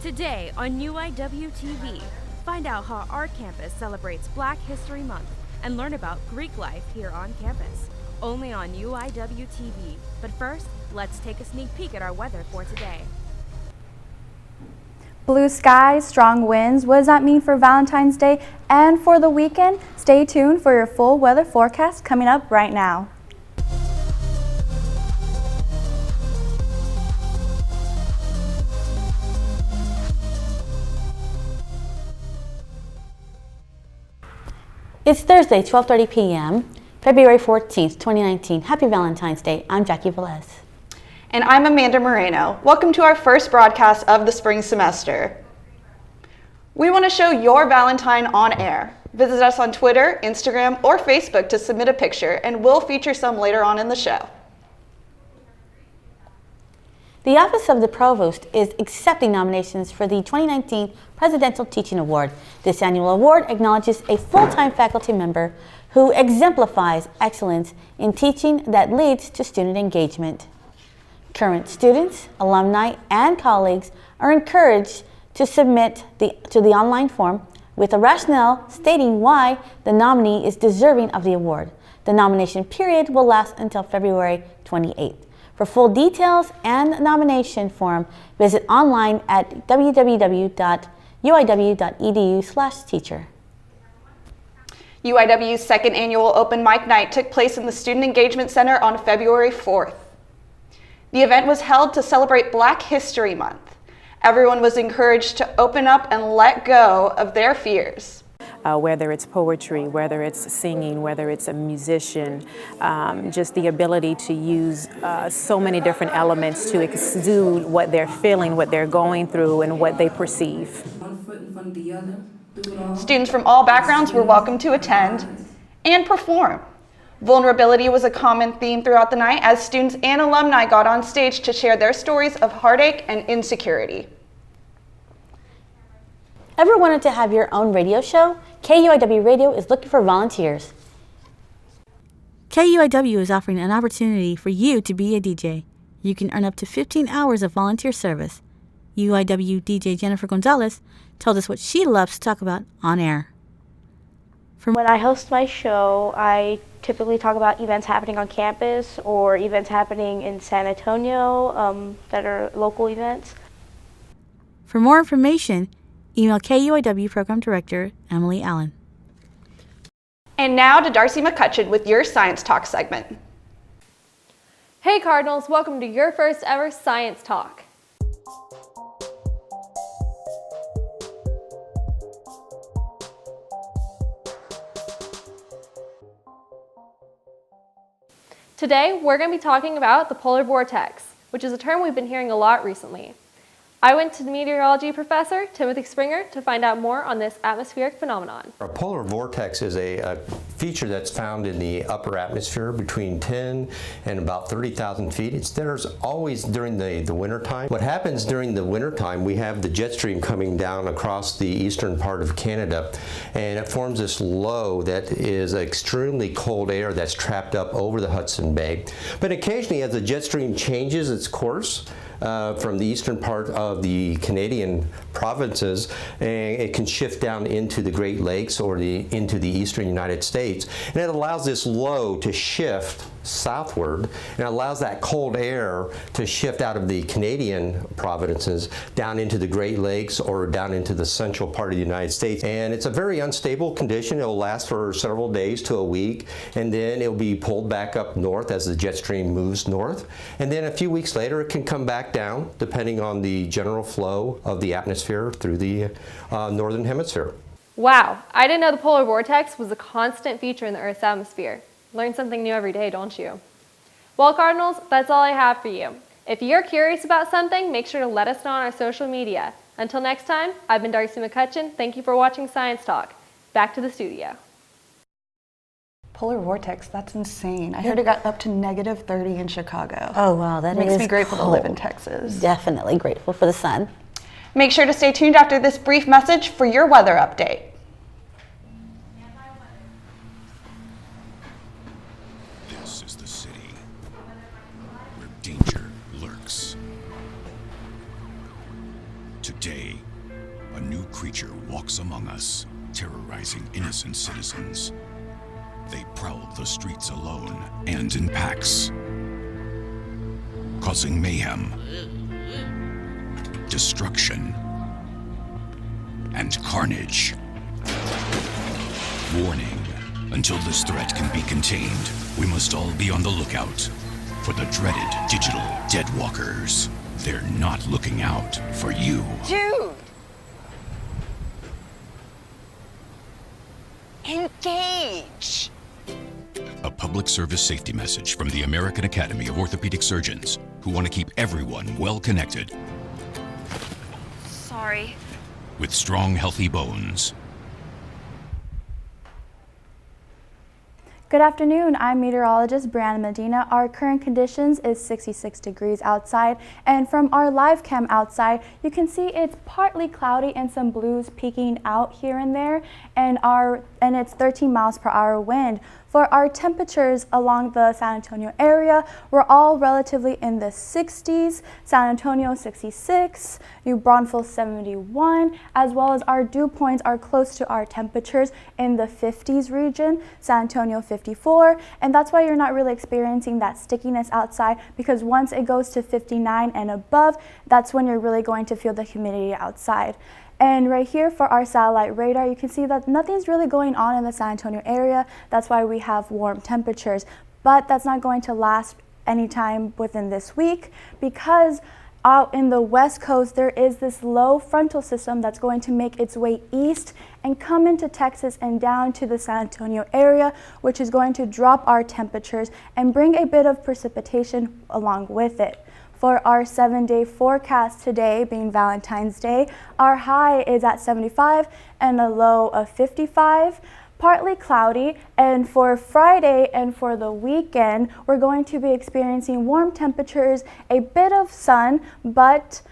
Today on UIWtv, find out how our campus celebrates Black History Month and learn about Greek life here on campus. Only on UIWtv. But first, let's take a sneak peek at our weather for today. Blue skies, strong winds. What does that mean for Valentine's Day and for the weekend? Stay tuned for your full weather forecast coming up right now. It's Thursday, 12:30 p.m., February 14th, 2019. Happy Valentine's Day. I'm Jackie Velez. And I'm Amanda Moreno. Welcome to our first broadcast of the spring semester. We want to show your Valentine on air. Visit us on Twitter, Instagram, or Facebook to submit a picture, and we'll feature some later on in the show. The Office of the Provost is accepting nominations for the 2019 Presidential Teaching Award. This annual award acknowledges a full-time faculty member who exemplifies excellence in teaching that leads to student engagement. Current students, alumni, and colleagues are encouraged to submit to the online form with a rationale stating why the nominee is deserving of the award. The nomination period will last until February 28th. For full details and nomination form, visit online at www.uiw.edu/teacher. UIW's second annual open mic night took place in the Student Engagement Center on February 4th. The event was held to celebrate Black History Month. Everyone was encouraged to open up and let go of their fears. Whether it's poetry, whether it's singing, whether it's a musician, just the ability to use so many different elements to exude what they're feeling, what they're going through, and what they perceive. Students from all backgrounds were welcome to attend and perform. Vulnerability was a common theme throughout the night as students and alumni got on stage to share their stories of heartache and insecurity. Ever wanted to have your own radio show? KUIW Radio is looking for volunteers. KUIW is offering an opportunity for you to be a DJ. You can earn up to 15 hours of volunteer service. UIW DJ Jennifer Gonzalez told us what she loves to talk about on air. When I host my show, I typically talk about events happening on campus or events happening in San Antonio that are local events. For more information, email KUIW Program Director Emily Allen. And now to Darcy McCutchen with your Science Talk segment. Hey Cardinals, welcome to your first ever Science Talk. Today, we're going to be talking about the polar vortex, which is a term we've been hearing a lot recently. I went to the meteorology professor, Timothy Springer, to find out more on this atmospheric phenomenon. A polar vortex is a feature that's found in the upper atmosphere between 10 and about 30,000 feet. There's always during the winter time. What happens during the winter time, we have the jet stream coming down across the eastern part of Canada, and it forms this low that is extremely cold air that's trapped up over the Hudson Bay. But occasionally, as the jet stream changes its course, from the eastern part of the Canadian provinces, and it can shift down into the Great Lakes or into the eastern United States, and it allows this low to shift southward and allows that cold air to shift out of the Canadian provinces down into the Great Lakes or down into the central part of the United States. And it's a very unstable condition. It will last for several days to a week, and then it will be pulled back up north as the jet stream moves north, and then a few weeks later it can come back down depending on the general flow of the atmosphere through the northern hemisphere. Wow, I didn't know the polar vortex was a constant feature in the Earth's atmosphere. Learn something new every day, don't you? Well, Cardinals, that's all I have for you. If you're curious about something, make sure to let us know on our social media. Until next time, I've been Darcy McCutchen. Thank you for watching Science Talk. Back to the studio. Polar vortex, that's insane. I heard it got up to -30 in Chicago. Oh wow, that makes is me grateful cold. to live in Texas. Definitely grateful for the sun. Make sure to stay tuned after this brief message for your weather update. This is the city where danger lurks. To day, a new creature walks among us, terrorizing innocent citizens. They prowl the streets alone and in packs, causing mayhem, destruction, and carnage. Warning, until this threat can be contained, we must all be on the lookout for the dreaded digital deadwalkers. They're not looking out for you. Dude! Engage! A public service safety message from the American Academy of Orthopedic Surgeons, who want to keep everyone well connected. Sorry. With strong, healthy bones. Good afternoon, I'm meteorologist Brianna Medina. Our current conditions is 66 degrees outside, and from our live cam outside, you can see it's partly cloudy and some blues peeking out here and there, and it's 13 miles per hour wind. For our temperatures along the San Antonio area, we're all relatively in the 60s, San Antonio 66, New Braunfels 71, as well as our dew points are close to our temperatures in the 50s region, San Antonio 54, and that's why you're not really experiencing that stickiness outside, because once it goes to 59 and above, that's when you're really going to feel the humidity outside. And right here for our satellite radar, you can see that nothing's really going on in the San Antonio area. That's why we have warm temperatures, but that's not going to last anytime within this week, because out in the west coast, there is this low frontal system that's going to make its way east and come into Texas and down to the San Antonio area, which is going to drop our temperatures and bring a bit of precipitation along with it. For our 7-day forecast today, being Valentine's Day, our high is at 75 and a low of 55, partly cloudy. And for Friday and for the weekend, we're going to be experiencing warm temperatures, a bit of sun, but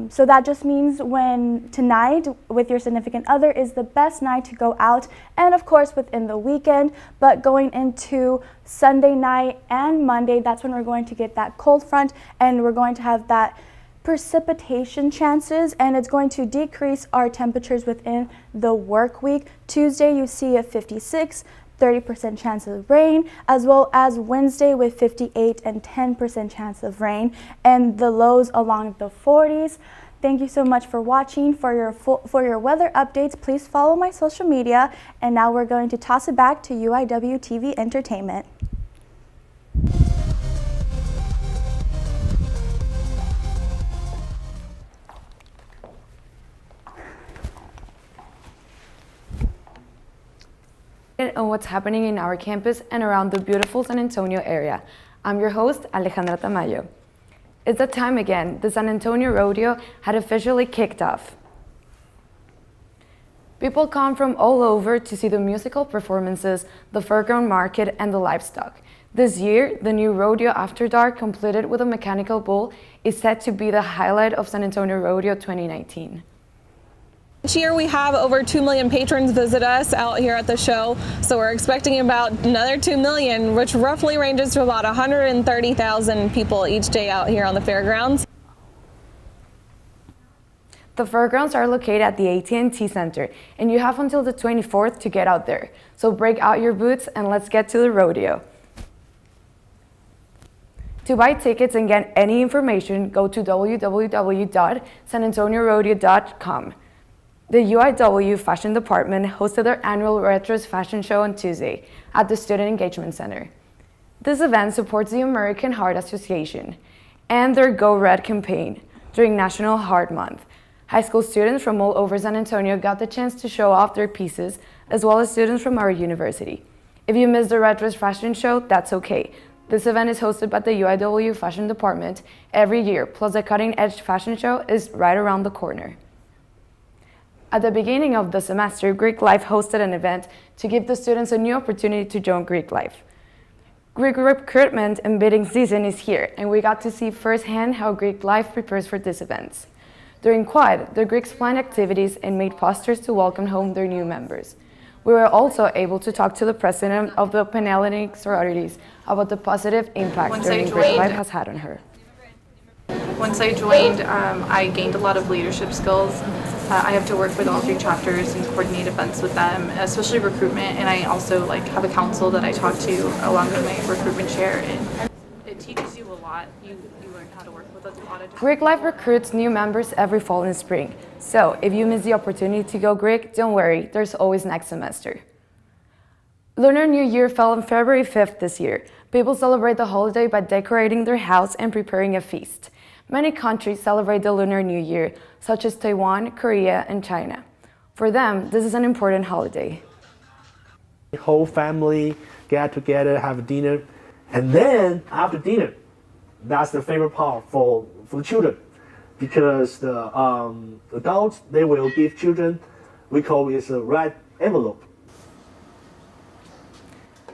so that just means when tonight with your significant other is the best night to go out, and of course within the weekend, but going into Sunday night and Monday, that's when we're going to get that cold front and we're going to have that precipitation chances, and it's going to decrease our temperatures within the work week. Tuesday you see a 56, 30% chance of rain, as well as Wednesday with 58 and 10% chance of rain, and the lows along the 40s. Thank you so much for watching. For your weather updates, please follow my social media. And now we're going to toss it back to UIWtv Entertainment. On what's happening in our campus and around the beautiful San Antonio area. I'm your host, Alejandra Tamayo. It's that time again. The San Antonio Rodeo had officially kicked off. People come from all over to see the musical performances, the fairground market, and the livestock. This year, the new Rodeo After Dark, completed with a mechanical bull, is set to be the highlight of San Antonio Rodeo 2019. Each year we have over 2 million patrons visit us out here at the show, so we're expecting about another 2 million, which roughly ranges to about 130,000 people each day out here on the fairgrounds. The fairgrounds are located at the AT&T Center, and you have until the 24th to get out there. So break out your boots and let's get to the rodeo. To buy tickets and get any information, go to www.sanantoniorodeo.com. The UIW Fashion Department hosted their annual Retros Fashion Show on Tuesday at the Student Engagement Center. This event supports the American Heart Association and their Go Red campaign during National Heart Month. High school students from all over San Antonio got the chance to show off their pieces, as well as students from our university. If you missed the Retros Fashion Show, that's okay. This event is hosted by the UIW Fashion Department every year, plus the Cutting Edge Fashion Show is right around the corner. At the beginning of the semester, Greek Life hosted an event to give the students a new opportunity to join Greek Life. Greek recruitment and bidding season is here, and we got to see firsthand how Greek Life prepares for these events. During Quad, the Greeks planned activities and made posters to welcome home their new members. We were also able to talk to the president of the Panhellenic sororities about the positive impact learning Greek Life has had on her. Once I joined, I gained a lot of leadership skills. I have to work with all 3 chapters and coordinate events with them, especially recruitment, and I also have a council that I talk to along with my recruitment chair, and it teaches you a lot. You learn how to work with a lot of different Greek Life recruits new members every fall and spring. So if you miss the opportunity to go Greek, don't worry, there's always next semester. Lunar New Year fell on February 5th this year. People celebrate the holiday by decorating their house and preparing a feast. Many countries celebrate the Lunar New Year, such as Taiwan, Korea, and China. For them, this is an important holiday. The whole family get together, have dinner, and then after dinner, that's the favorite part for the children, because the adults, they will give children, we call it a red envelope.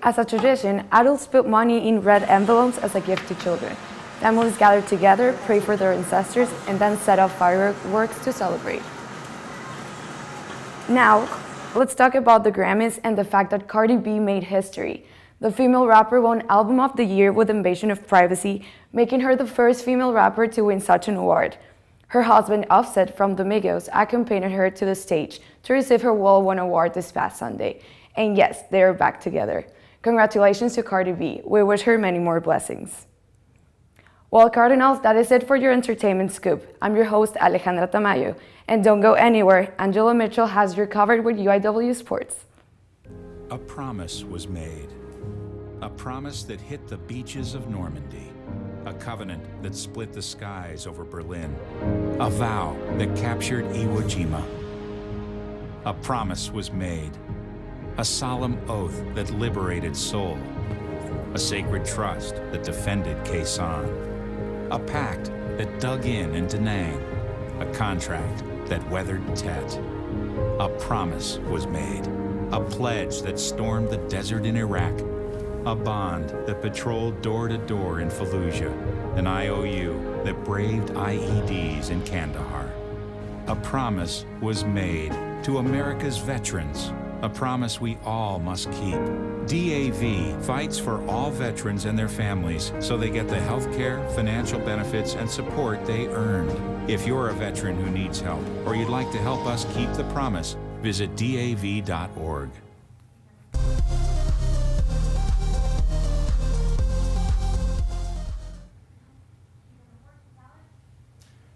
As a tradition, adults put money in red envelopes as a gift to children. Families gather together, pray for their ancestors, and then set off fireworks to celebrate. Now, let's talk about the Grammys and the fact that Cardi B made history. The female rapper won Album of the Year with Invasion of Privacy, making her the first female rapper to win such an award. Her husband, Offset from the Migos, accompanied her to the stage to receive her well-won award this past Sunday. And yes, they are back together. Congratulations to Cardi B. We wish her many more blessings. Well, Cardinals, that is it for your entertainment scoop. I'm your host, Alejandra Tamayo. And don't go anywhere. Angelo Mitchell has you covered with UIW Sports. A promise was made. A promise that hit the beaches of Normandy. A covenant that split the skies over Berlin. A vow that captured Iwo Jima. A promise was made. A solemn oath that liberated Seoul. A sacred trust that defended Quezon. A pact that dug in Da Nang. A contract that weathered Tet. A promise was made. A pledge that stormed the desert in Iraq. A bond that patrolled door to door in Fallujah. An IOU that braved IEDs in Kandahar. A promise was made to America's veterans. A promise we all must keep. DAV fights for all veterans and their families so they get the health care, financial benefits, and support they earned. If you're a veteran who needs help or you'd like to help us keep the promise, visit DAV.org.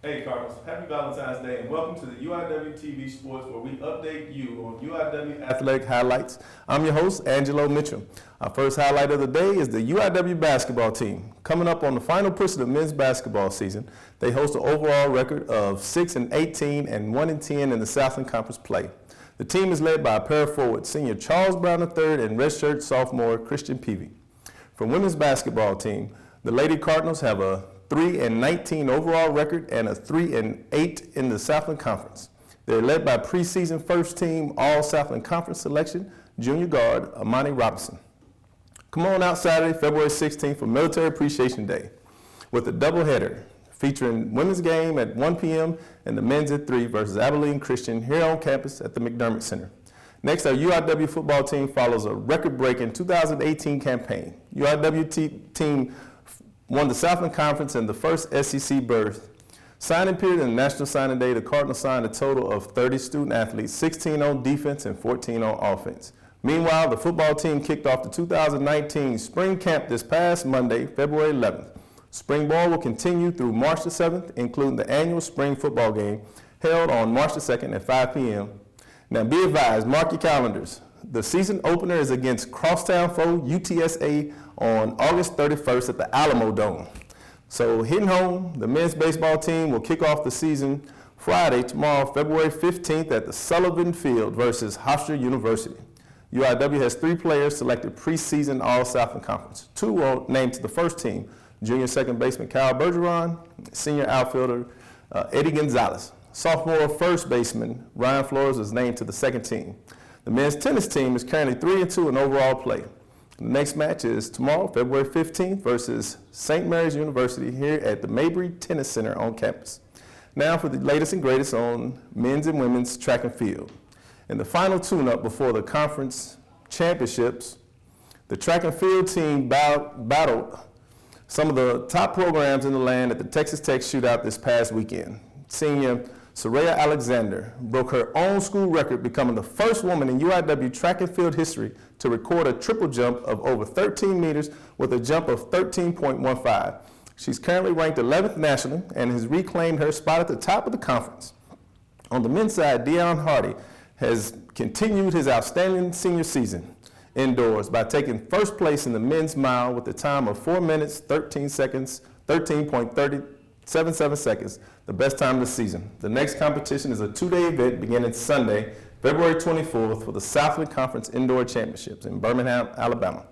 Hey Cardinals, happy Valentine's Day and welcome to the UIWtv Sports, where we update you on UIW athletic highlights. I'm your host, Angelo Mitchell. Our first highlight of the day is the UIW basketball team. Coming up on the final push of the men's basketball season, they host an overall record of 6-18 and 1-10 in the Southland Conference play. The team is led by a pair of forwards, senior Charles Brown III and redshirt sophomore Christian Peavy. For women's basketball team, the Lady Cardinals have a 3-19 overall record and a 3-8 in the Southland Conference. They're led by preseason first team All Southland Conference selection, junior guard Amani Robinson. Come on out Saturday, February 16th for Military Appreciation Day with a doubleheader featuring women's game at 1 p.m. and the men's at 3 versus Abilene Christian here on campus at the McDermott Center. Next, our UIW football team follows a record-breaking 2018 campaign. UIW team won the Southland Conference and the first SEC berth. Signing period and National Signing Day, the Cardinals signed a total of 30 student athletes, 16 on defense and 14 on offense. Meanwhile, the football team kicked off the 2019 spring camp this past Monday, February 11th. Spring ball will continue through March the 7th, including the annual spring football game held on March the 2nd at 5 p.m. Now be advised, mark your calendars. The season opener is against crosstown foe UTSA on August 31st at the Alamo Dome. So hitting home, the men's baseball team will kick off the season Friday, tomorrow, February 15th at the Sullivan Field versus Hofstra University. UIW has 3 players selected preseason All-Southland Conference. 2 were named to the first team, junior second baseman Kyle Bergeron, senior outfielder Eddie Gonzalez. Sophomore first baseman Ryan Flores was named to the second team. The men's tennis team is currently 3-2 in overall play. The next match is tomorrow, February 15th versus St. Mary's University here at the Mabry Tennis Center on campus. Now for the latest and greatest on men's and women's track and field. In the final tune-up before the conference championships, the track and field team battled Some of the top programs in the land at the Texas Tech Shootout this past weekend. Senior Soraya Alexander broke her own school record, becoming the first woman in UIW track and field history to record a triple jump of over 13 meters with a jump of 13.15. She's currently ranked 11th nationally and has reclaimed her spot at the top of the conference. On the men's side, Deion Hardy has continued his outstanding senior season indoors by taking first place in the men's mile with a time of 4 minutes, 13 seconds, 13.77 seconds, the best time of the season. The next competition is a 2-day event beginning Sunday, February 24th for the Southland Conference Indoor Championships in Birmingham, Alabama.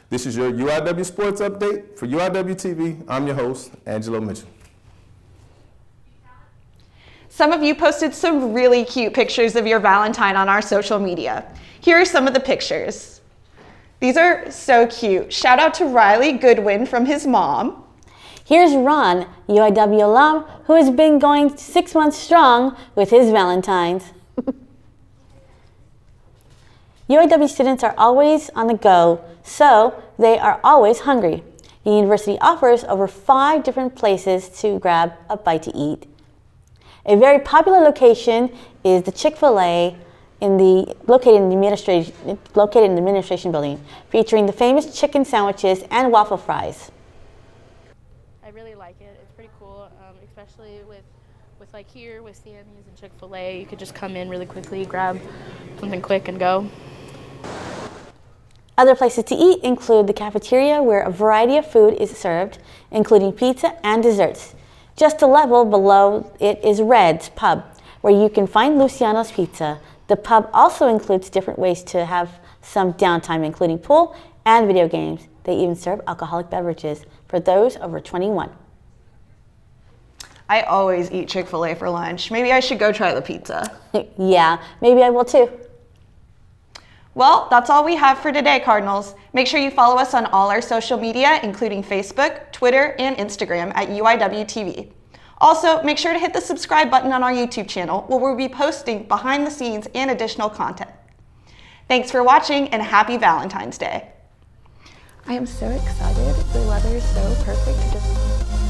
This is your UIW Sports Update. For UIWtv, I'm your host, Angelo Mitchell. Some of you posted some really cute pictures of your Valentine on our social media. Here are some of the pictures. These are so cute. Shout out to Riley Goodwin from his mom. Here's Ron, UIW alum, who has been going 6 months strong with his Valentines. UIW students are always on the go, so they are always hungry. The university offers over 5 different places to grab a bite to eat. A very popular location is the Chick-fil-A located in the administration building, featuring the famous chicken sandwiches and waffle fries. I really like it. It's pretty cool, especially with like here with CMUs and Chick-fil-A. You could just come in really quickly, grab something quick and go. Other places to eat include the cafeteria, where a variety of food is served, including pizza and desserts. Just a level below it is Red's Pub, where you can find Luciano's Pizza. The pub also includes different ways to have some downtime, including pool and video games. They even serve alcoholic beverages for those over 21. I always eat Chick-fil-A for lunch. Maybe I should go try the pizza. Yeah, maybe I will too. Well, that's all we have for today, Cardinals. Make sure you follow us on all our social media, including Facebook, Twitter, and Instagram at UIWtv. Also, make sure to hit the subscribe button on our YouTube channel, where we'll be posting behind the scenes and additional content. Thanks for watching, and happy Valentine's Day. I am so excited. The weather is so perfect to just